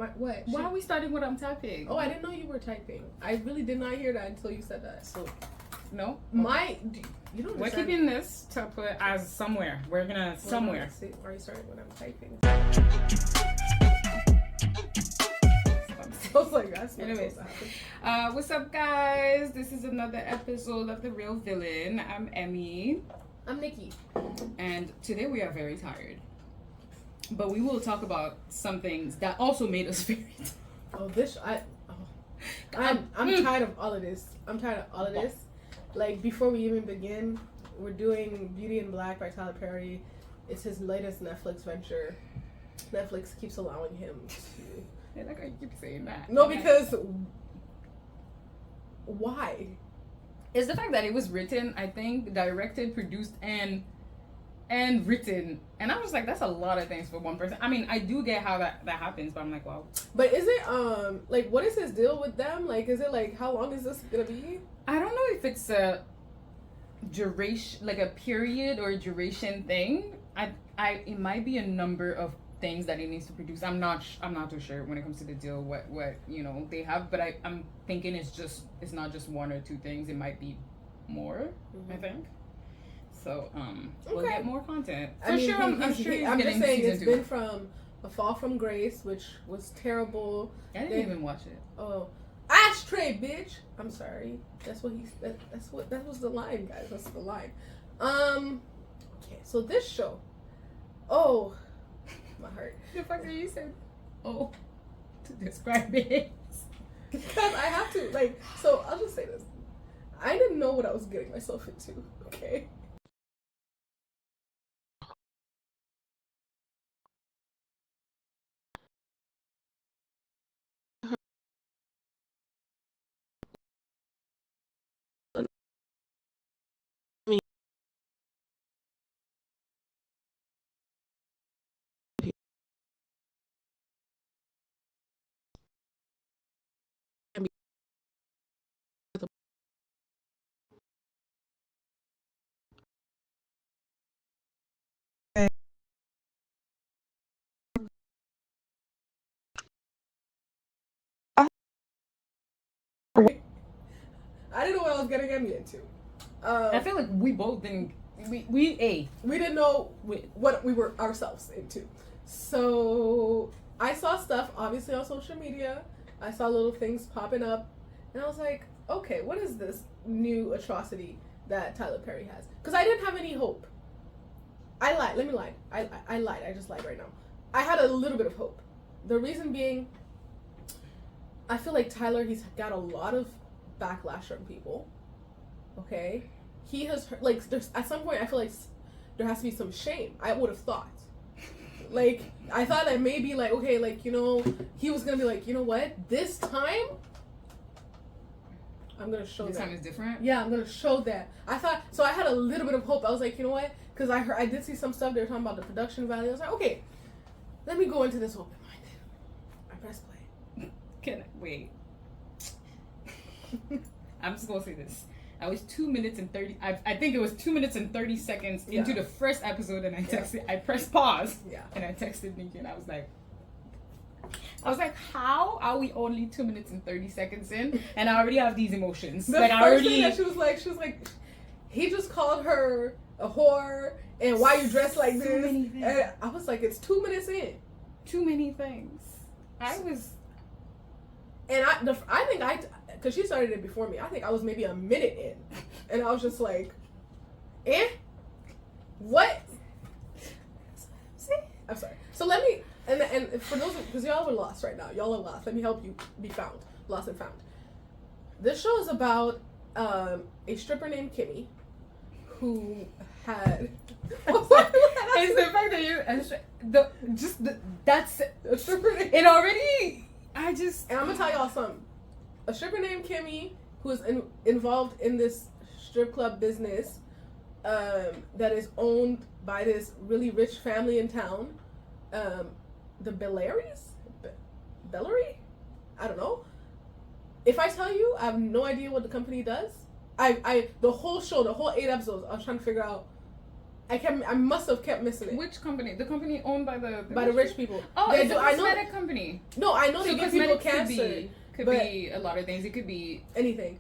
What? Why are we starting what I'm typing? Oh, I didn't know you were typing. I really did not hear that until you said that. So, no. You don't. We're keeping this to put as somewhere. We're gonna somewhere. Are you starting when I'm typing? I was like, that's not Anyways, supposed to happen. what's up, guys? This is another episode of The Real Villain. I'm Emmy. I'm Nikki. And today we are very tired. But we will talk about some things that also made us very tired. I'm tired of all of this. I'm tired of all of this. Like, before we even begin, we're doing Beauty in Black by Tyler Perry. It's his latest Netflix venture. Netflix keeps allowing him to... I like how you keep saying that. No, because... Why? It's the fact that it was written, I think, directed, produced, and written. And I was like, that's a lot of things for one person. I mean, I do get how that happens, but I'm like, wow. But is it, like, what is his deal with them? Like, is it, like, how long is this gonna be? I don't know if it's a duration, like a period or a duration thing. It might be a number of things that it needs to produce. I'm not too sure when it comes to the deal what they have, but I'm thinking it's not just one or two things. It might be more. I think. So we'll get more content for sure. I'm sure. I'm just saying it's been from A Fall from Grace, which was terrible. I didn't even watch it. Oh, ashtray, bitch. I'm sorry. That was the line, guys. That's the line. Okay, so this show. Oh, my heart. The fact that you said, "Oh," to describe it. Because I have to, like, so I'll just say this. I didn't know what I was getting myself into, okay? I didn't know what I was getting me into. I feel like we both didn't. We didn't know what we were ourselves into. So I saw stuff obviously on social media. I saw little things popping up, and I was like, okay, what is this new atrocity that Tyler Perry has? Because I didn't have any hope. I lied. Let me lie. I lied. I just lied right now. I had a little bit of hope. The reason being, I feel like Tyler, he's got a lot of backlash from people. Okay, he has like there's at some point I feel like there has to be some shame. I would have thought, like I thought that maybe like okay, like he was gonna be like, you know what, this time I'm gonna show this that. time is different. Yeah, I'm gonna show that. I thought so. I had a little bit of hope. I was like, you know what, because I did see some stuff they were talking about the production value. I was like, okay, let me go into this open minded. I press play. Can I wait? I'm just gonna say this. I was 2 minutes and 30. I think it was 2 minutes and 30 seconds into the first episode, and I texted. I pressed pause. Yeah. And I texted Nikki, and I was like, how are we only 2 minutes and 30 seconds in, and I already have these emotions? The first thing that she was like, he just called her a whore, and why you dressed like this? And I was like, it's 2 minutes in. Too many things. Because she started it before me. I think I was maybe a minute in. And I was just like, what? I'm sorry. So let me, and for those, because y'all are lost right now. Y'all are lost. Let me help you be found. Lost and found. This show is about a stripper named Kimmy who had... It's the fact that that's a stripper named... It already... And I'm going to tell y'all something. A stripper named Kimmy, who is involved in this strip club business that is owned by this really rich family in town, the Bellarys? Bellary? I don't know. If I tell you, I have no idea what the company does. The whole show, the whole 8 episodes, I was trying to figure out I must have kept missing it. Which company? The company owned by the rich people. Oh, they it's do. a cosmetic company. No, I know they give people cancer. Could be a lot of things. It could be anything.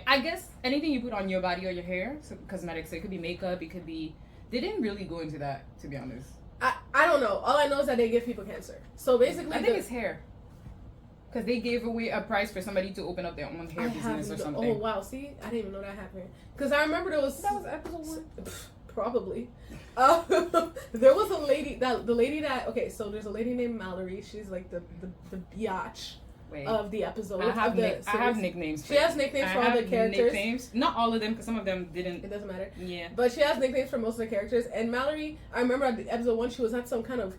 I guess anything you put on your body or your hair. So cosmetics. It could be makeup. It could be. They didn't really go into that, to be honest. I don't know. All I know is that they give people cancer. So basically, I think it's hair. Because they gave away a price for somebody to open up their own hair business or something. Oh wow! See, I didn't even know that happened. Because I remember that was episode 1. Probably. There was a lady that okay. So there's a lady named Mallory. She's like the biatch of the episode. I have nicknames. She has nicknames for all the characters. Nicknames. Not all of them, because some of them didn't. It doesn't matter. Yeah. But she has nicknames for most of the characters. And Mallory, I remember at the episode 1, she was at some kind of,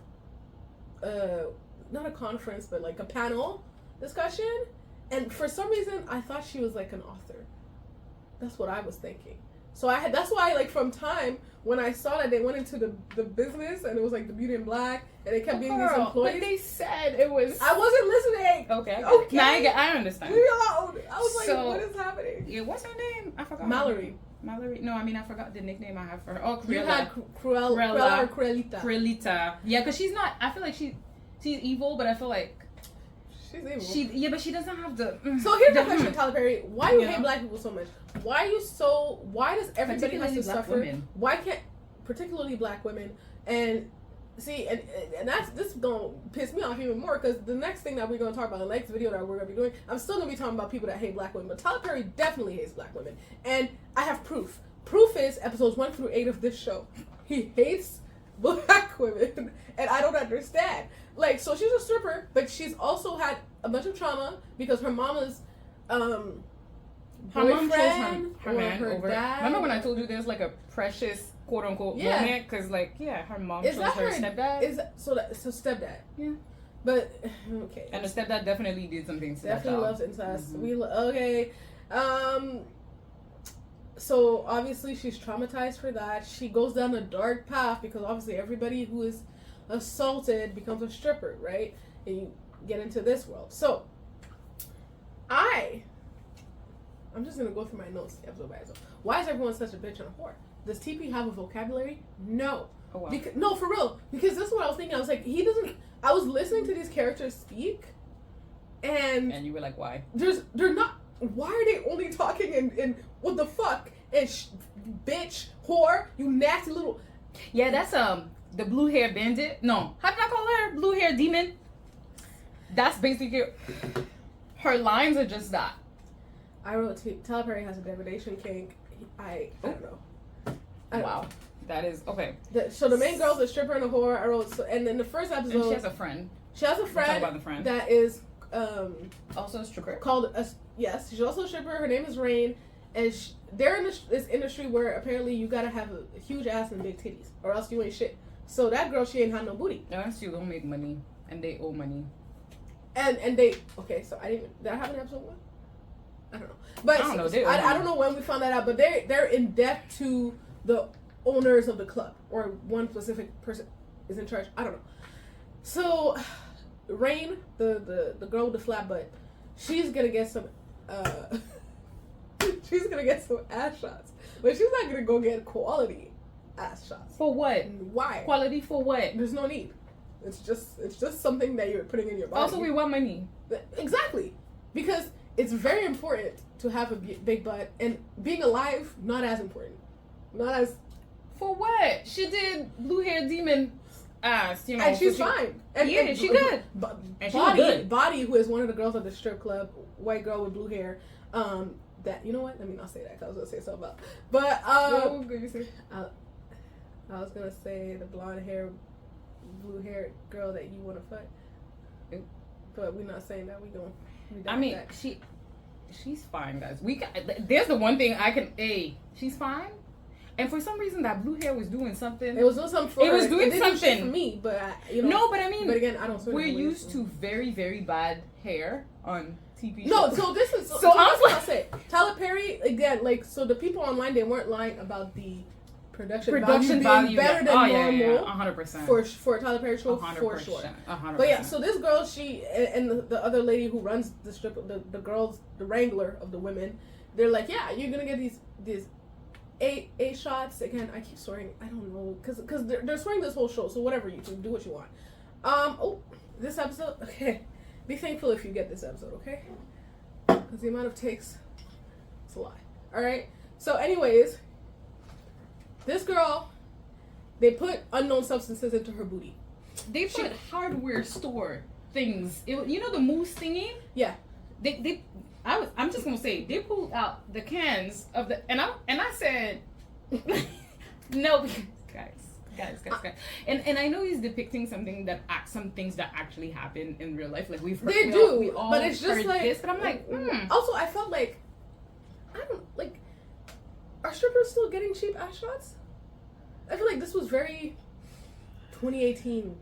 not a conference, but like a panel discussion. And for some reason, I thought she was like an author. That's what I was thinking. So that's why, like, from time when I saw that they went into the business and it was like the Beauty in Black and they kept being these employees. But they said it was. I wasn't listening. Okay. Now I understand. Leave me alone. I was like, what is happening? Yeah, what's her name? I forgot. Mallory. No, I mean I forgot the nickname I have for her. Oh, Cruella. You had Cruella or Cruelita. Cruelita. Yeah, because she's not. I feel like she's evil, but I feel like. She's evil. But she doesn't have the. So here's the question, Tyler Perry. Why do you hate black people so much? Why does everybody have to suffer? Women. Why can't, particularly black women? And see, and this is gonna piss me off even more, because the next thing that we're gonna talk about, the next video that we're gonna be doing, I'm still gonna be talking about people that hate black women. But Tyler Perry definitely hates black women, and I have proof. Proof is episodes 1 through 8 of this show. He hates black women, and I don't understand. Like, so she's a stripper, but she's also had a bunch of trauma because her mama's her mom chose her man over. Dad. Remember when I told you there's like a precious quote unquote moment? Because her mom chose her stepdad. So stepdad. Yeah. But okay. And the stepdad definitely did something to definitely loves incest. Okay. So obviously she's traumatized for that. She goes down a dark path because obviously everybody who is assaulted becomes a stripper, right? And you get into this world. So I'm just gonna go through my notes episode by episode. Why is everyone such a bitch and a whore? Does TP have a vocabulary? No. Oh, wow. No, for real. Because this is what I was thinking. I was like, he doesn't. I was listening to these characters speak, and you were like, why? They're not. Why are they only talking in what the fuck and bitch, whore, you nasty little. Yeah, that's the blue hair bandit. No, how did I call her? Blue hair demon. That's basically her lines are just that. I wrote Tyler Perry has a degradation kink. I don't know. Wow. That is okay. So the main girl's a stripper and a whore. I wrote, and then the first episode, and she has a friend. She has a friend, talk about the friend. That is also a stripper. Yes, she's also a stripper. Her name is Rain, and they're in this industry where apparently you gotta have a huge ass and big titties, or else you ain't shit. So that girl, she ain't had no booty. Unless you don't make money, and they owe money. And they so did I have an episode 1? I don't know, but I don't know. I don't know when we found that out, but they're in debt to the owners of the club, or one specific person is in charge. I don't know. So Rain, the girl with the flat butt, she's gonna get some she's gonna get some ass shots, but she's not gonna go get quality ass shots. For what? Why? Quality for what? There's no need. It's just something that you're putting in your body. Also, we want money. Exactly, because it's very important to have a big butt, and being alive not as important. Not as. For what? She did blue hair demon ass, you know. And she's fine. And she good. And she good. Body, who is one of the girls at the strip club, white girl with blue hair. That, you know what? Let me not say that, because I was gonna say something about. But what were you say? I was gonna say the blonde hair, blue hair girl that you want to fuck. But we're not saying that. She's fine, guys. There's the one thing I can. She's fine. And for some reason, that blue hair was doing something. It was doing something for her. It was doing something for me, but No, but I mean. But again, I don't. We're used to very, very bad hair on TV. No, so this is. So that's what I'll say. Tyler Perry again, so the people online, they weren't lying about the production value being better than normal. 100%. For Tyler Perry show, 100%, for sure. 100%. But yeah, so this girl, she and the other lady who runs the strip, the girls, the wrangler of the women, they're like, yeah, you're gonna get these A shots again. I keep swearing. I don't know because they're swearing this whole show. So whatever, YouTube, do what you want. Oh, this episode. Okay, be thankful if you get this episode. Okay, because the amount of takes, it's a lot. All right. So, anyways, this girl, they put unknown substances into her booty. They put hardware store things. You know the moose thingy? Yeah. I'm just gonna say they pulled out the cans of the and I said no, because guys. And I know he's depicting some things that actually happen in real life. Like we all but it's just like this, but I'm like, Also, I felt like are strippers still getting cheap ass shots? I feel like this was very 2018.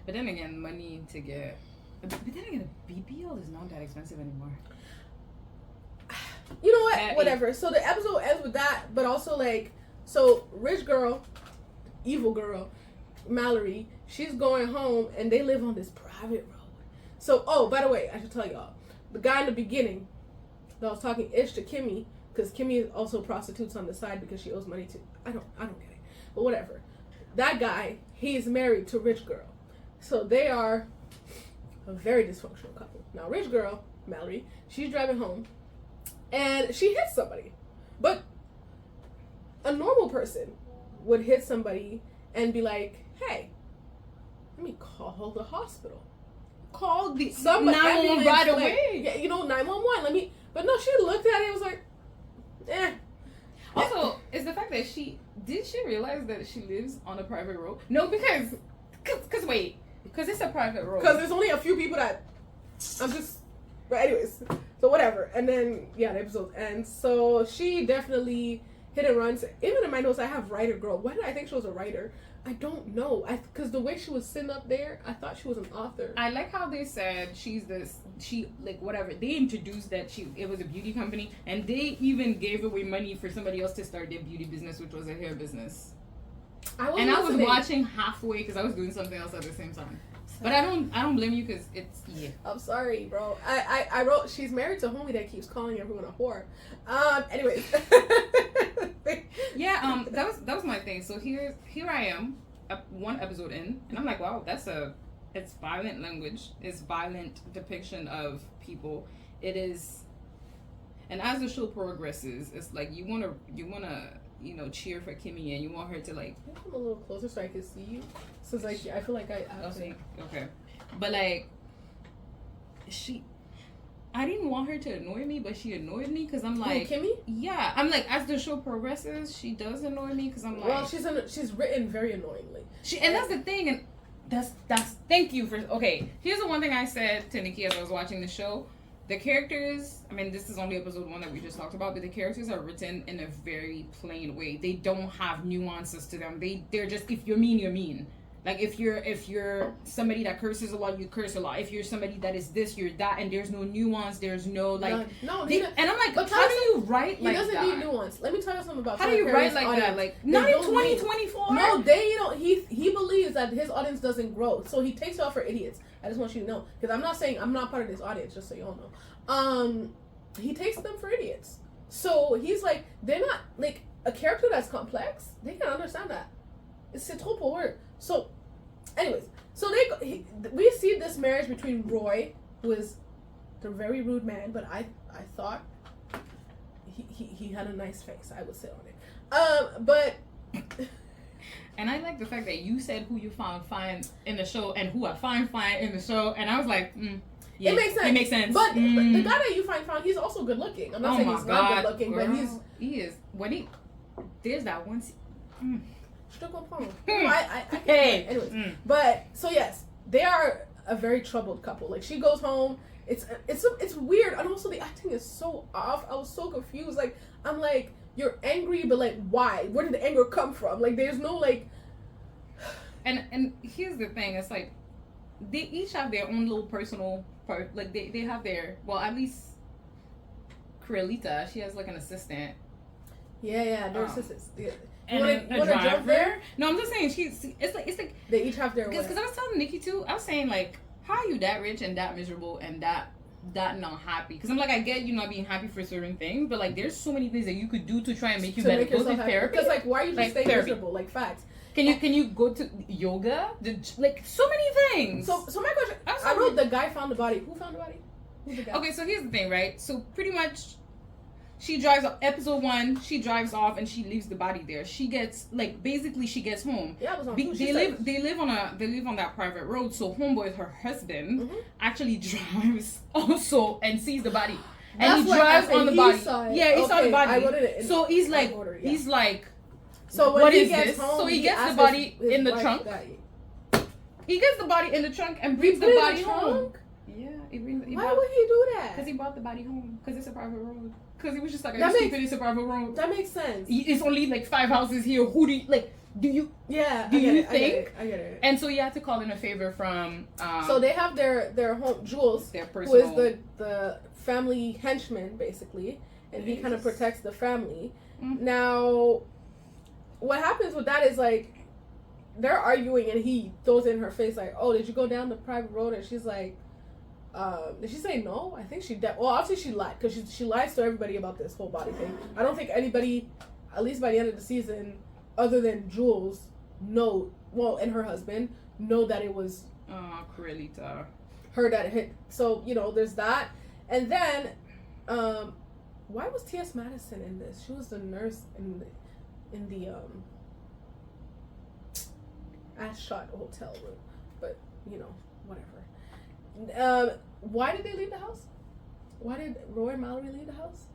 But then again, money to get. But then again, a BBL is not that expensive anymore. You know what? Whatever. So the episode ends with that, but also so rich girl, evil girl, Mallory, she's going home and they live on this private road. So, oh, by the way, I should tell y'all, the guy in the beginning that was talking ish to Kimmy, because Kimmy also prostitutes on the side because she owes money to. I don't get it, but whatever. That guy, he's married to rich girl, so they are a very dysfunctional couple. Now, rich girl, Mallory, she's driving home, and she hits somebody, but a normal person would hit somebody and be like, "Hey, let me call the hospital, call the somebody 911 right away." Yeah, 911. Let me. But no, she looked at it and was like, eh. Also, it's the fact that she realize that she lives on a private road? No, because it's a private road. Because there's only a few people that but anyways, so whatever. And then, yeah, the episode ends. So she definitely hit and runs. Even in my notes, I have writer girl. Why did I think she was a writer? I don't know. Because the way she was sitting up there, I thought she was an author. I like how they said whatever. They introduced that it was a beauty company, and they even gave away money for somebody else to start their beauty business, which was a hair business. I was watching halfway because I was doing something else at the same time. But I don't blame you because it's I'm sorry, bro. I wrote she's married to a homie that keeps calling everyone a whore. Anyways. Yeah, that was my thing. So here I am, one episode in, and I'm like, wow, it's violent language. It's violent depiction of people. It is, and as the show progresses, it's like you wanna cheer for Kimmy, and you want her to like. Can you come a little closer so I can see you? Since I feel like I okay, but I didn't want her to annoy me, but she annoyed me because I'm like, Kimmy? Yeah, I'm like, as the show progresses, she does annoy me because I'm like, well, she's written very annoyingly. And that's the thing, and that's thank you for. Okay, here's the one thing I said to Nikki as I was watching the show. The characters, I mean, this is only episode 1 that we just talked about, but the characters are written in a very plain way. They don't have nuances to them. They're just, if you're mean, you're mean. Like, if you're somebody that curses a lot, you curse a lot. If you're somebody that is this, you're that, and there's no nuance, there's no, like... No, and I'm like, but how do you write like that? He doesn't need nuance. Let me tell you something about how do you write like audience. that? Like, not in 2024? No, they don't... He believes that his audience doesn't grow, so he takes it off for idiots. I just want you to know. Because I'm not saying... I'm not part of this audience, just so you all know. He takes them for idiots. So, he's like... They're not... Like, a character that's complex, they can understand that. C'est trop pour eux. So, anyways, we see this marriage between Roy, who is the very rude man, but I thought he had a nice face. I would sit on it. But and I like the fact that you said who you found fine in the show and who I find fine in the show, and I was like, yeah, it makes sense. It makes sense. But the guy that you find fine, he's also good looking. I'm not saying he's not good looking, girl, but he is. There's that one. Hey. Anyways, but so yes, they are a very troubled couple. Like she goes home, it's weird, and also the acting is so off. I was so confused. Like I'm like, you're angry, but like why? Where did the anger come from? Like there's no like. And here's the thing. It's like they each have their own little personal part. Like they have their at least Creolita, she has like an assistant. Yeah, their assistants. Yeah. And you want to jump there? No, I'm just saying it's like they each have their because I was telling Nikki too. I was saying like, how are you that rich and that miserable and that that not happy. Because I'm like, I get you not being happy for certain things, but like, there's so many things that you could do to try and make you to better. make Go yourself to happy. therapy. Because like, why are you just staying therapy. miserable? Like, facts. Can you go to yoga? Like, so many things. So my question, I wrote the guy found the body. Who found the body? Who's the guy? Okay, so here's the thing, right? So pretty much, she drives off. Episode 1, she drives off and she leaves the body there. She gets basically she gets home. Yeah, I was on they live on that private road. So homeboy, her husband, actually drives also and sees the body. And he drives on the body. Yeah, he saw the body. So he's like, so when what he is gets this? home, So he gets the body in the trunk. He gets the body in the trunk and brings the body home. Yeah, why would he do that? Because he brought the body home. Because it's a private road. Because he was just like, it's a private road. That makes sense. It's only like 5 houses here. Who do you like? Do you? Yeah. Do you think? I get it. And so you had to call in a favor from. So they have their home Jules, their personal, who is the family henchman basically, and he kind of protects the family. Mm-hmm. Now, what happens with that is like, they're arguing and he throws it in her face like, "Oh, did you go down the private road?" And she's like, did she say no? I think she did. Well, obviously she lied because she lies to everybody about this whole body thing. I don't think anybody, at least by the end of the season, other than Jules, and her husband, know that it was Corelita, her that hit. So there's that, and then, why was T.S. Madison in this? She was the nurse in the Ashot hotel room, but whatever. Why did they leave the house? Why did Roy and Mallory leave the house?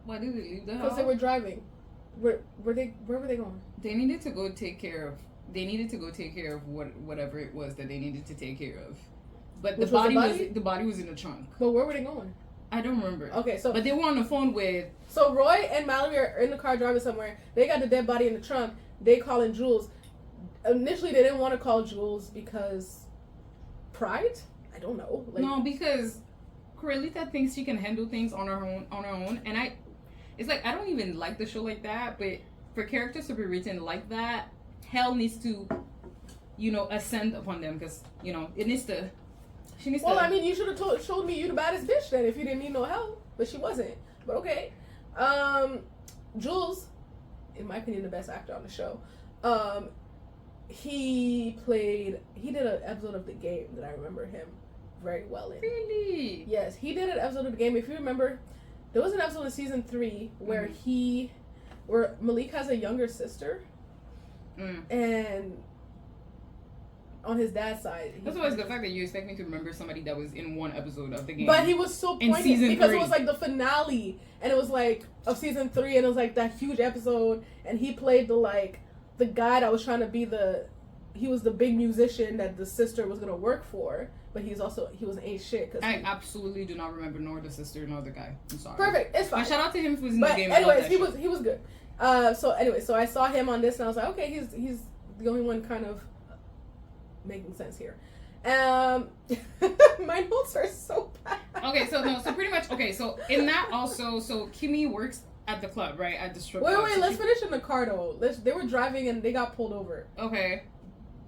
Why did they leave the house? Because they were driving. Where were they going? They needed to go take care of whatever it was that they needed to take care of. But the body was in the trunk. But where were they going? I don't remember. Okay, so but they were on the phone with. So Roy and Mallory are in the car driving somewhere. They got the dead body in the trunk. They call in Jules. Initially, they didn't want to call Jules because pride. I don't know. No, because Corelita thinks she can handle things on her own, and it's like I don't even like the show like that. But for characters to be written like that, hell needs to, ascend upon them because it needs to. She needs to. Well, I mean, you should have showed me you the baddest bitch then if you didn't need no help, but she wasn't. But okay, Jules, in my opinion, the best actor on the show. He did an episode of The Game that I remember him very well in. Really? Yes, he did an episode of The Game. If you remember, there was an episode of season 3 where where Malik has a younger sister, and on his dad's side. That's always the fact that you expect me to remember somebody that was in one episode of The Game. But he was so poignant because it was like the finale, and it was like of season 3, and it was like that huge episode, and he played the guy that was trying to be he was the big musician that the sister was gonna work for, but he was ain't shit. I absolutely do not remember nor the sister nor the guy. I'm sorry. Perfect, it's fine. But shout out to him if he was in The Game. Anyways, he was good. So I saw him on this and I was like, okay, he's the only one kind of making sense here. My notes are so bad. Okay, so pretty much so in that also, so Kimmy works at the club, right? At the strip club. Wait, let's finish in the car though. They were driving and they got pulled over. Okay.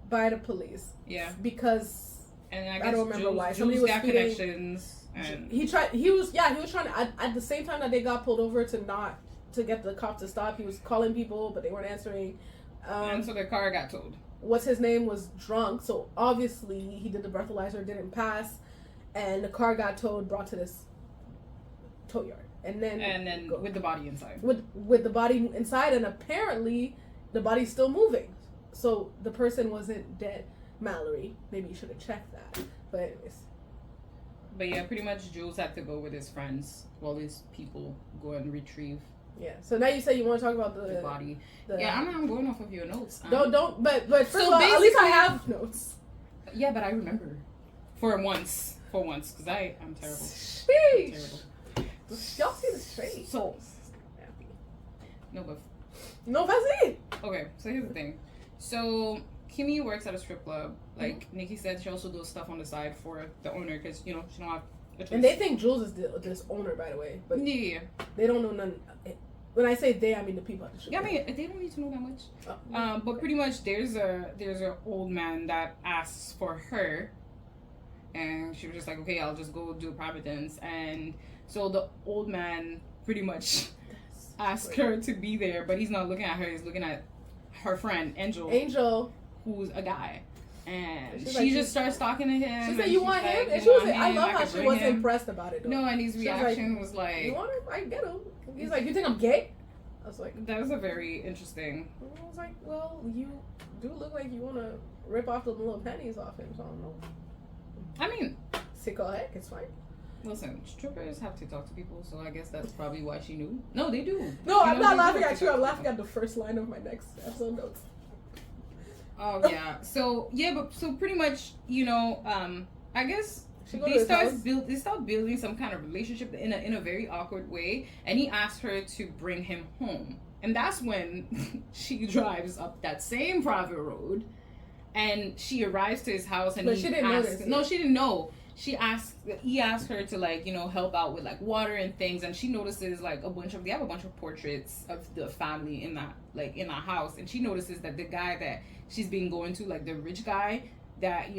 By the police. Yeah. Because and I don't remember why. Somebody was got connections and he was trying to at the same time that they got pulled over to get the cop to stop, he was calling people but they weren't answering. And so their car got towed. What's his name was drunk, so obviously he did the breathalyzer, didn't pass, and the car got towed, brought to this tow yard. And then with the body inside. With the body inside, and apparently the body's still moving. So the person wasn't dead. Mallory, maybe you should have checked that. But anyways. But yeah, pretty much Jules had to go with his friends while his people go and retrieve. Yeah. So now you say you want to talk about the body. I'm going off of your notes. Don't. But first of all, at least I have notes. Yeah, but I remember for once, because I'm terrible. Sheesh. I'm terrible. Y'all see the straight. So. No, but. No, that's it. Okay, so here's the thing. So Kimmy works at a strip club. Like Nikki said, she also does stuff on the side for the owner because she don't have. And they think Jules is this owner, by the way. But yeah, they don't know none. When I say they, I mean the people at the strip club. Yeah, I mean they don't need to know that much. But pretty much there's a old man that asks for her, and she was just like, okay, I'll just go do a private dance. And so the old man pretty much asked her to be there, but he's not looking at her, he's looking at her friend Angel, who's a guy. And she just starts talking to him. She said, "You want him?" And she was like, "I love how she wasn't impressed about it." Though. No, and his reaction was like, "You want him? I get him." He's like, "You think I'm gay?" I was like, "That was a very interesting." I was like, "Well, you do look like you want to rip off the little pennies off him." So I don't know. I mean, sick or heck, it's fine. Listen, strippers have to talk to people, so I guess that's probably why she knew. No, they do. No, I'm not laughing at you. I'm laughing at the first line of my next episode notes. Oh yeah. So yeah, but so pretty much, I guess they start building some kind of relationship in a very awkward way, and he asked her to bring him home, and that's when she drives up that same private road, and she arrives to his house, and but she didn't notice. No, she didn't know. He asked her to help out with like water and things, and she notices like they have a bunch of portraits of the family in that house, and she notices that the guy that she's been going to, like the rich guy that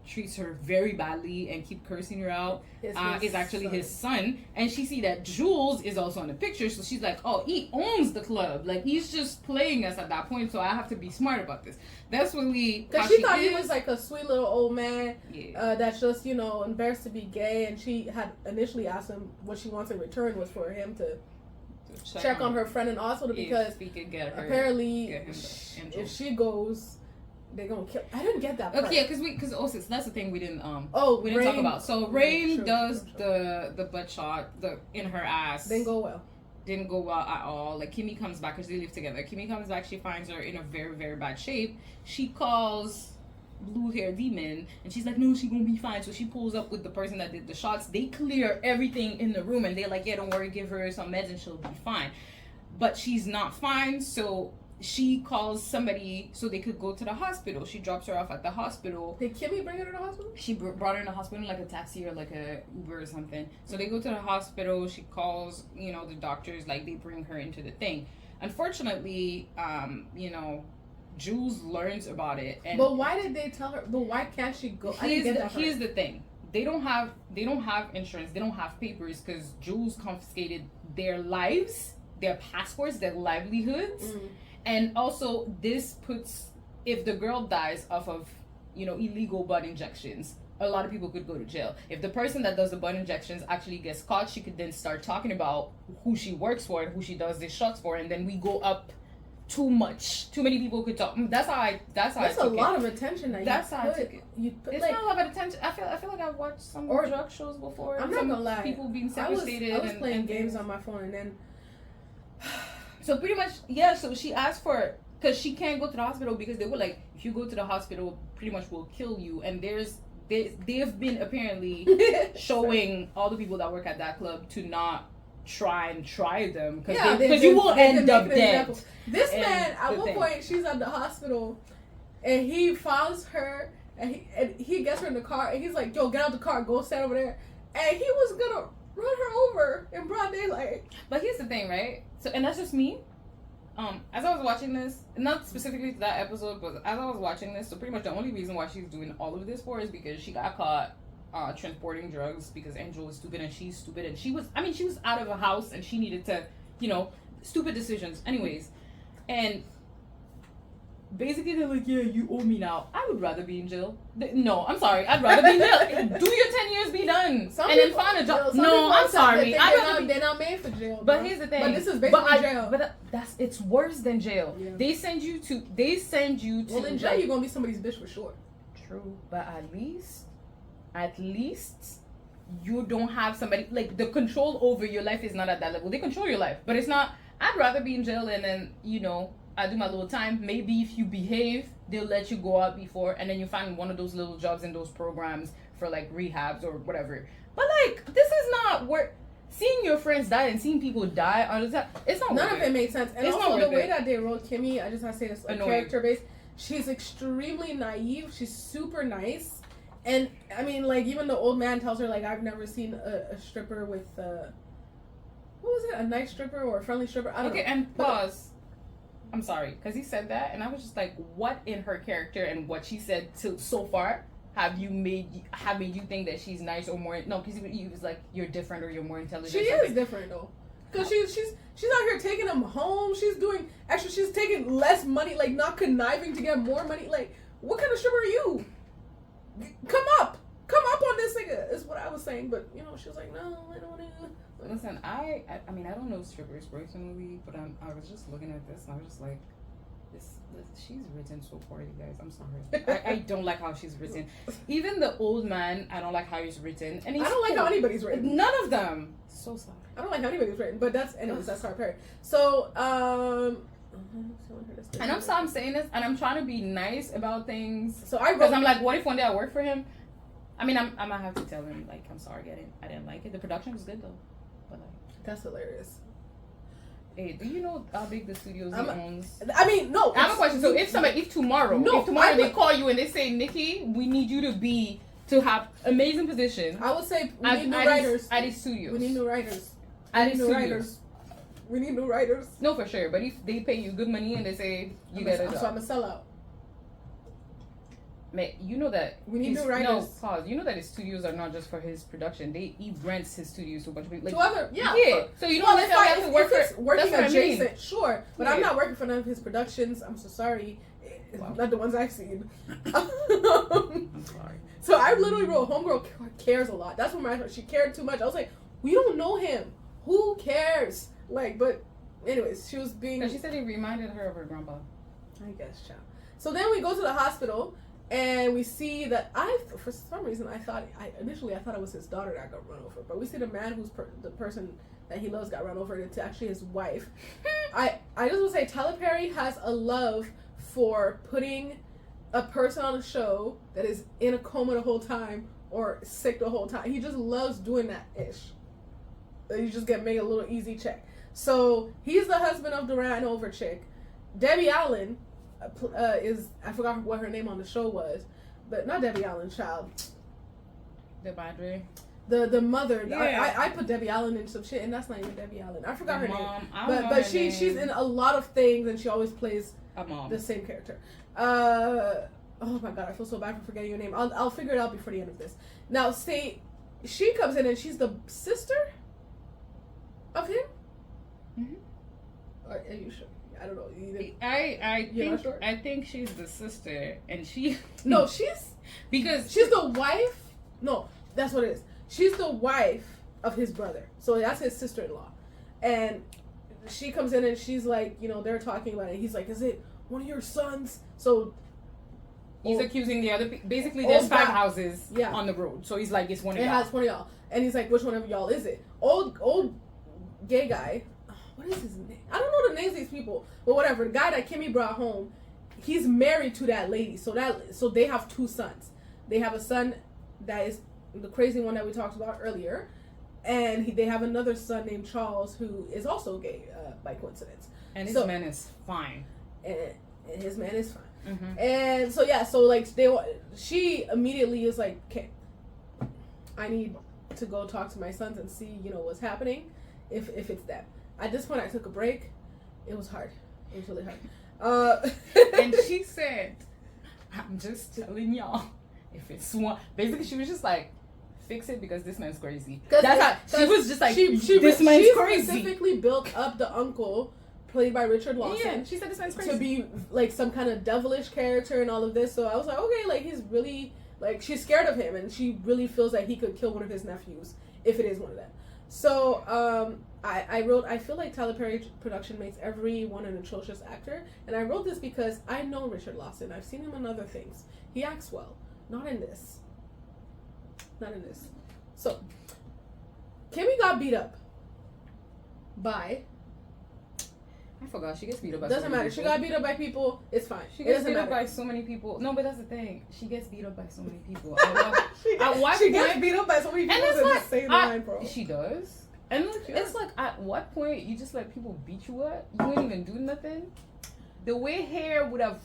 treats her very badly and keep cursing her out, is actually his son. And she see that Jules is also in the picture, so she's like, oh, he owns the club, like he's just playing us at that point, so I have to be smart about this. That's what because she thought he was like a sweet little old man, that's just embarrassed to be gay, and she had initially asked him what she wants in return was for him to check on her friend and also because he could get her, apparently if she goes, they're gonna kill. I didn't get that part. Okay, because also that's the thing we didn't Rain, talk about. So Rain does the butt shot in her ass. Didn't go well at all. Like Kimmy comes back because they live together. Kimmy comes back, she finds her in a very, very bad shape. She calls Blue Hair Demon and she's like, no, she's gonna be fine. So she pulls up with the person that did the shots. They clear everything in the room and they're like, yeah, don't worry, give her some meds and she'll be fine. But she's not fine, so she calls somebody so they could go to the hospital. She drops her off at the hospital. Did Kimmy bring her to the hospital? She brought her in the hospital like a taxi or like a Uber or something. So they go to the hospital. She calls, the doctors, like they bring her into the thing. Unfortunately, Jules learns about it. But why did they tell her? But why can't she go? Here's the thing. They don't have insurance. They don't have papers because Jules confiscated their lives, their passports, their livelihoods. Mm. And also, this puts, if the girl dies off of, illegal butt injections, a lot of people could go to jail. If the person that does the butt injections actually gets caught, she could then start talking about who she works for and who she does these shots for, and then we go up too much. Too many people could talk. That's a lot of attention that that's how I took it. It's not a lot of attention. I feel like I've watched some drug shows before. I'm not gonna lie. People being sequestrated. I was playing games on my phone and then. So pretty much, yeah, so she asked for, because she can't go to the hospital because they were like, if you go to the hospital, pretty much we'll kill you. And they've been apparently showing all the people that work at that club to not try them because you will end up dead. This man, at one point, she's at the hospital and he follows her and he gets her in the car and he's like, yo, get out the car, go stand over there. And he was gonna run her over in broad daylight. But here's the thing, right? So, and that's just me. As I was watching this, not specifically to that episode, but as I was watching this, so pretty much the only reason why she's doing all of this for is because she got caught transporting drugs because Angel is stupid and she's stupid and she was out of a house and she needed to, stupid decisions. Anyways, and basically they're like, yeah, you owe me now. I would rather be in jail. No, I'm sorry. I'd rather be in jail. Do your 10 years, be done. Then find a job. No, I'm sorry. They're not made for jail. But here's the thing. But this is basically jail. But it's worse than jail. Yeah. They send you to. Well, in jail, you're gonna be somebody's bitch for sure. True, but at least you don't have somebody like the control over your life is not at that level. They control your life, but it's not. I'd rather be in jail and then I do my little time. Maybe if you behave, they'll let you go out before, and then you find one of those little jobs in those programs for like rehabs or whatever. But like, this is not worth. Seeing your friends die and seeing people die all the time, it's not. None of it makes sense. And it's also the way that they wrote Kimmy, I just want to say this, character based. She's extremely naive. She's super nice, and I mean, like even the old man tells her like, I've never seen a stripper with what was it? A nice stripper or a friendly stripper? I don't know. Okay, and pause. I'm sorry, because he said that, and I was just like, what in her character and what she said so far have made you think that she's nice or more? No, because he was like, you're different or you're more intelligent. She is different though, because she's out here taking him home. She's doing extra. She's taking less money, like not conniving to get more money. Like, what kind of stripper are you? Come up on this nigga is what I was saying. But you know, she was like, no, I don't want to. Listen, I mean, I don't know strippers personally, but I was just looking at this and I was just like, this she's written so poorly, guys. I'm sorry. I don't like how she's written. Even the old man, I don't like how he's written. And I don't like how anybody's written. None of them. So sad. I don't like how anybody's written. But that's Tyler Perry. So and I'm saying this, and I'm trying to be nice about things. So because I'm like, what if one day I work for him? I mean, I'm gonna have to tell him like, I'm sorry, I didn't like it. The production was good though, but like, that's hilarious. Hey, do you know how big the studios he owns? I mean, no. I have a question. So if tomorrow they call you and they say, Nikki, we need you to have amazing position. I would say we need new writers at these studios. We need new writers. We need new writers. No, for sure. But if they pay you good money and they say you get a job, so I'm a sellout. Man, you know that we need new writers. No, pause. You know that his studios are not just for his production. He rents his studios to a bunch of people. Like, to other, yeah. So you don't necessarily have to work for working adjacent. I mean. Sure, but I'm not working for none of his productions. I'm so sorry. Wow. Not the ones I've seen. I'm sorry. So I literally wrote, "Homegirl cares a lot." That's when she cared too much. I was like, "We don't know him. Who cares?" Like, but anyways, she was being. She said he reminded her of her grandpa. I guess, child. So then we go to the hospital. And we see that for some reason, initially thought it was his daughter that got run over. But we see the man who's the person that he loves got run over, and it's actually his wife. I just want to say Tyler Perry has a love for putting a person on a show that is in a coma the whole time or sick the whole time. He just loves doing that ish. You just get made a little easy check. So he's the husband of the ran over chick. Debbie Allen is, I forgot what her name on the show was, but not Debbie Allen, child. The Madre. The mother. Yeah. I put Debbie Allen in some shit, and that's not even Debbie Allen. I forgot her mom. name. But she's in a lot of things, and she always plays a mom. The same character. Oh my god, I feel so bad for forgetting your name. I'll figure it out before the end of this. Now, say she comes in and she's the sister of him. Mm-hmm. Are you sure? I don't know. I think she's the sister, and she. No, she's the wife. No, that's what it is. She's the wife of his brother, so that's his sister-in-law, and she comes in and she's like, they're talking about it. He's like, "Is it one of your sons?" So he's accusing the other. Basically, there's 5 houses on the road, so he's like, "It's one of y'all." It has one of y'all, and he's like, "Which one of y'all is it?" Old gay guy. What is his name? I don't know the names of these people, but whatever. The guy that Kimmy brought home, he's married to that lady. So they have 2 sons. They have a son that is the crazy one that we talked about earlier, and they have another son named Charles who is also gay by coincidence. And his man is fine. And his man is fine. Mm-hmm. And so like she immediately is like, "Okay, I need to go talk to my sons and see what's happening, if it's them." At this point, I took a break. It was hard. It was really hard. And she said, "I'm just telling y'all, if it's one." Basically, she was just like, "Fix it because this man's crazy." That's how she was just like, "This man's crazy." She specifically built up the uncle, played by Richard Lawson. Yeah, she said this man's crazy to be like some kind of devilish character and all of this. So I was like, okay, like he's really like she's scared of him, and she really feels that he could kill one of his nephews if it is one of them. So I wrote, I feel like Tyler Perry production makes everyone an atrocious actor, and I wrote this because I know Richard Lawson. I've seen him in other things. He acts well. Not in this. So Kimmy got beat up by. I forgot. She gets beat up by. Doesn't matter. She got beat up by people. It's fine. She gets beat up by so many people. No, but that's the thing. She gets beat up by so many people. She gets beat up by so many people. And it's like, the line, bro. She does. And it's like, at what point you just let people beat you up? You ain't even do nothing. The way hair would have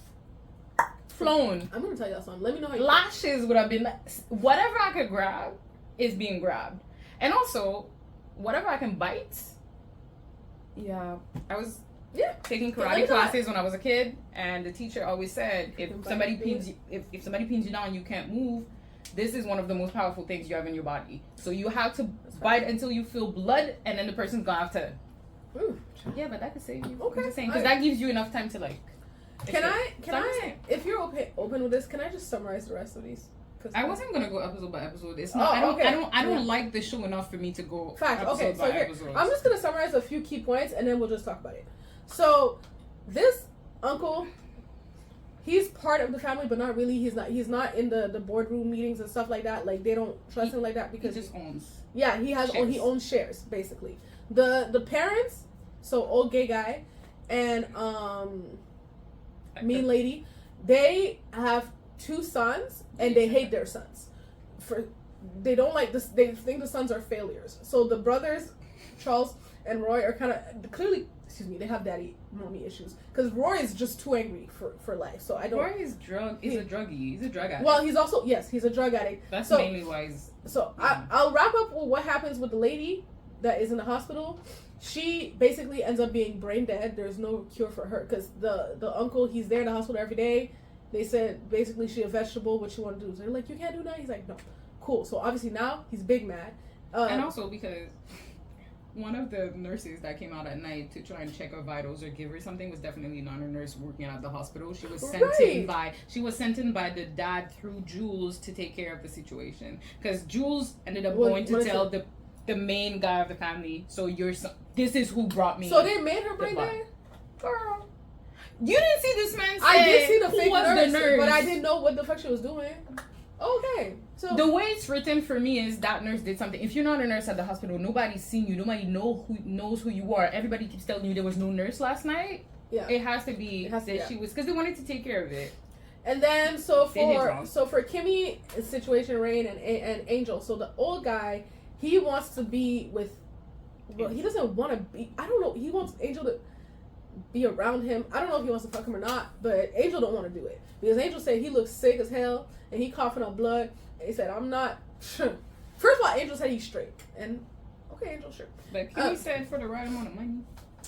flown. I'm gonna tell y'all something. Let me know how you lashes would have been like, whatever I could grab is being grabbed. And also, whatever I can bite. Yeah, I was taking karate classes when I was a kid, and the teacher always said, if somebody pins you down, you can't move. this is one of the most powerful things you have in your body. So you have to bite until you feel blood, and then the person's gonna have to. Yeah, but that could save you. Okay. I'm just saying, because that gives you enough time to like. Can I? If you're open with this, can I just summarize the rest of these? I wasn't gonna go episode by episode. It's not. I don't like the show enough for me to go. Fact. Okay. So here, episode. I'm just gonna summarize a few key points, and then we'll just talk about it. So, this uncle, he's part of the family, but not really. He's not in the boardroom meetings and stuff like that. Like they don't trust him like that because he just owns. Yeah, he owns shares basically. The parents, so old gay guy, and mean lady, they have 2 sons and they hate their sons. They don't like this. They think the sons are failures. So the brothers, Charles and Roy, are kind of clearly. Excuse me, they have mommy issues because Roy is just too angry for life. So I don't. Roy is he's a druggie. He's a drug addict. Well, he's a drug addict. That's mainly why he's. So I'll wrap up with what happens with the lady that is in the hospital. She basically ends up being brain dead. There's no cure for her because the uncle, he's there in the hospital every day. They said basically she a vegetable. What you want to do? So they're like, you can't do that. He's like, no, cool. So obviously now he's big mad. And also because. One of the nurses that came out at night to try and check her vitals or give her something was definitely not a nurse working at the hospital. She was sent in by the dad through Jules to take care of the situation because Jules ended up going to tell the main guy of the family. So your son, this is who brought me. So they made her brain dead, girl. You didn't see this man. I did see the fake nurse, but I didn't know what the fuck she was doing. Okay. So the way it's written for me is that nurse did something. If you're not a nurse at the hospital, nobody's seen you. Nobody knows who you are. Everybody keeps telling you there was no nurse last night. Yeah. It has to be she was because they wanted to take care of it. And then so for Kimmy situation, Rain and Angel. So the old guy, he wants to be with. Well, he doesn't want to be. I don't know. He wants Angel to be around him. I don't know if he wants to fuck him or not, but Angel don't want to do it because Angel said he looks sick as hell and he coughing up blood. He said, I'm not. First of all, Angel said he's straight. And, okay, Angel, sure. But Kimmy said for the right amount of money.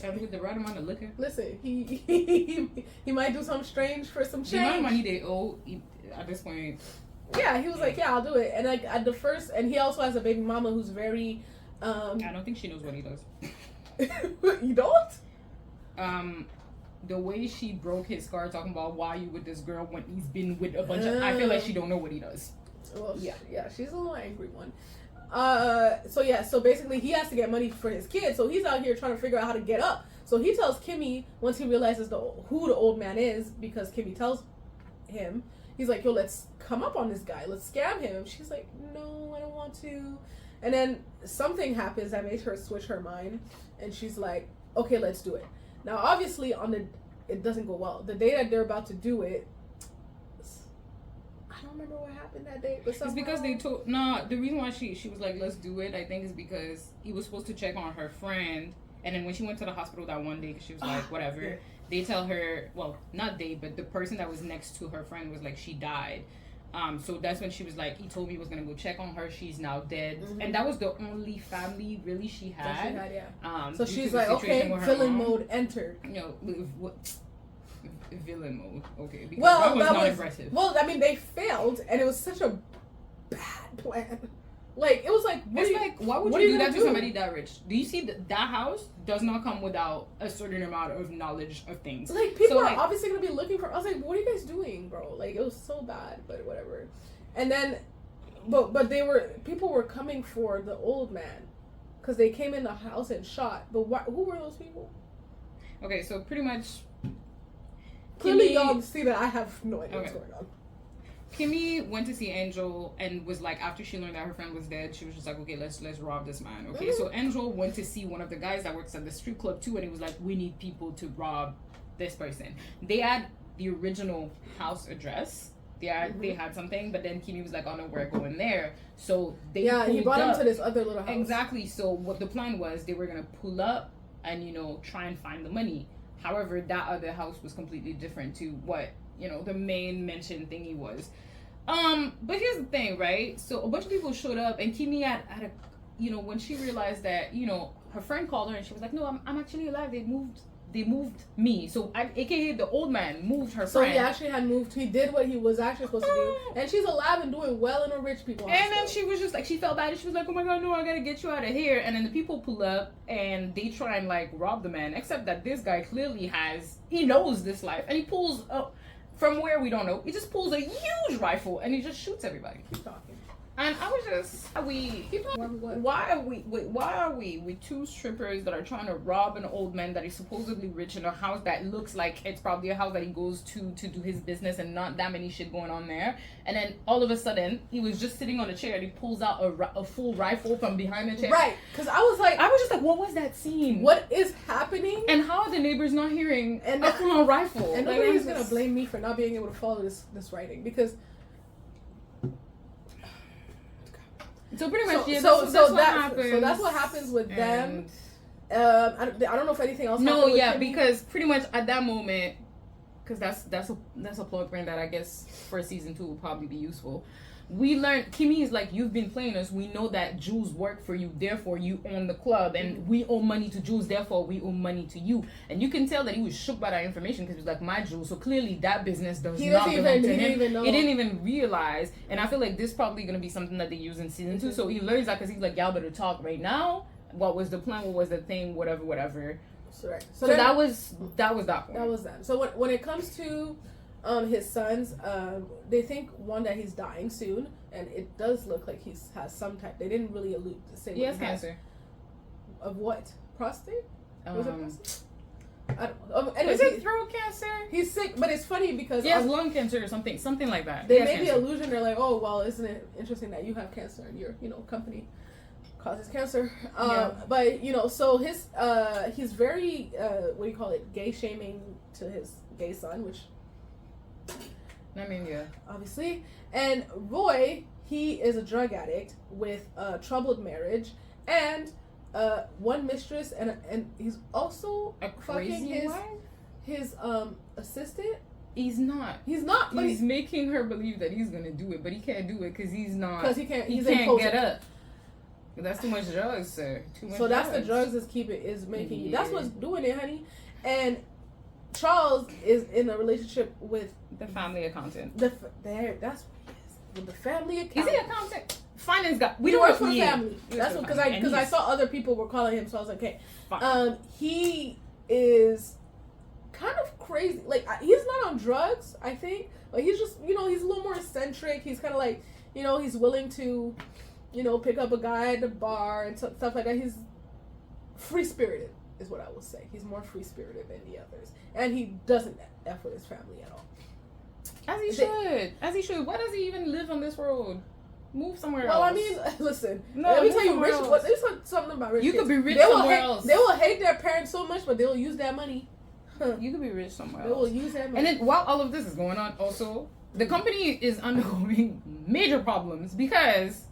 And with the right amount of liquor. Listen, he might do something strange for some change. The amount of money they owe at this point. Yeah, he was like, yeah, I'll do it. And like at the first, and he also has a baby mama who's very. I don't think she knows what he does. You don't? The way she broke his car talking about why you with this girl when he's been with a bunch of. I feel like she don't know what he does. Well, yeah, she's a little angry one. So basically he has to get money for his kids, so he's out here trying to figure out how to get up. So he tells Kimmy once he realizes who the old man is, because Kimmy tells him, he's like, yo, let's come up on this guy, let's scam him. She's like, no, I don't want to. And then something happens that makes her switch her mind, and she's like, okay, let's do it. Now obviously it doesn't go well. The day that they're about to do it, I don't remember what happened that day, but somehow... It's because they told... the reason why she was like, let's do it, I think is because he was supposed to check on her friend, and then when she went to the hospital that one day, because she was like, whatever, yeah. They tell her, well, not they, but the person that was next to her friend was like, she died. So that's when she was like, he told me he was going to go check on her, she's now dead. Mm-hmm. And that was the only family, really, she had. Yeah. So she's like, okay, villain mode entered. Villain mode, okay. Because that was not aggressive. Well, I mean, they failed, and it was such a bad plan. Like, it was like, why would you do that to somebody that rich? Do you see that house does not come without a certain amount of knowledge of things? Like, people are obviously gonna be looking for. I was like, what are you guys doing, bro? Like, it was so bad, but whatever. And then, but people were coming for the old man, because they came in the house and shot. But who were those people? Okay, so pretty much. Clearly, y'all see that I have no idea what's going on. Kimmy went to see Angel and was like, after she learned that her friend was dead, she was just like, okay, let's rob this man. Okay, mm-hmm. So Angel went to see one of the guys that works at the strip club too, and he was like, we need people to rob this person. They had the original house address. They had something, but then Kimmy was like, oh no, we're going there. So he brought him to this other little house. Exactly. So what the plan was, they were gonna pull up and try and find the money. However, that other house was completely different to what, the main mentioned thingy was. But here's the thing, right? So a bunch of people showed up, and Kimmy had when she realized that, her friend called her and she was like, no, I'm actually alive. They moved they moved me. So, aka the old man moved her So friend. he actually had moved. He did what he was actually supposed to do, and she's alive and doing well in a rich people hospital. And then she was just like, she felt bad. And she was like, oh my god, no, I gotta get you out of here. And then the people pull up and they try and like rob the man. Except that this guy clearly he knows this life, and he pulls up from where we don't know. He just pulls a huge rifle and he just shoots everybody. Keep talking. And I was just, why are we with two strippers that are trying to rob an old man that is supposedly rich in a house that looks like it's probably a house that he goes to do his business and not that many shit going on there. And then all of a sudden, he was just sitting on a chair and he pulls out a full rifle from behind the chair. Right, because I was just like, what was that scene? What is happening? And how are the neighbors not hearing a full-on rifle? And nobody's going to blame me for not being able to follow this writing, because... So pretty much, that's what happens with them. I don't know if anything else. No, yeah, because pretty much at that moment, because that's a plot point that I guess for season 2 will probably be useful. We learned Kimmy is like, you've been playing us. We know that Jules work for you, therefore you own the club, and we owe money to Jules, therefore we owe money to you. And you can tell that he was shook by that information because he was like, my Jules. So clearly that business does not belong to him. He didn't even realize. And I feel like this is probably gonna be something that they use in season 2. So he learns that because he's like, y'all better talk right now. What was the plan? What was the thing? Whatever. So then, that was that point. That was that. So when it comes to his sons, they think one that he's dying soon, and it does look like he has some type. They didn't really allude to say. He has cancer. Of what? Prostate? Was it prostate? I don't know. Is it throat cancer? He's sick, but it's funny because he has lung cancer or something like that. They made the allusion. They're like, oh well, isn't it interesting that you have cancer and your company causes cancer? But so he's very what do you call it? Gay shaming to his gay son, which. I mean, yeah. Obviously. And Roy, he is a drug addict with a troubled marriage and one mistress, and he's also a crazy wife? His assistant. He's not. But he's making her believe that he's gonna do it, but he can't do it because he's not. Because he can't. He can't get up. That's too much drugs, sir. That's the drugs is making you. That's what's doing it, honey. And Charles is in a relationship with the family accountant. That's what he is. With the family accountant. Is he accountant? Finance guy. We don't work for family. That's what, because I saw other people were calling him, so I was like, okay. He is kind of crazy. Like, he's not on drugs, I think. Like, he's just, he's a little more eccentric. He's kind of like, he's willing to, pick up a guy at the bar and stuff like that. He's free-spirited, is what I will say. He's more free-spirited than the others. And he doesn't F with his family at all. As he should. Why does he even live on this road? Move somewhere else. Well, I mean, listen. Let me tell you, there's something about rich kids. You could be rich somewhere else. They will hate their parents so much, but they will use that money. You could be rich somewhere else. They will use that money. And then while all of this is going on, also, the company is undergoing major problems because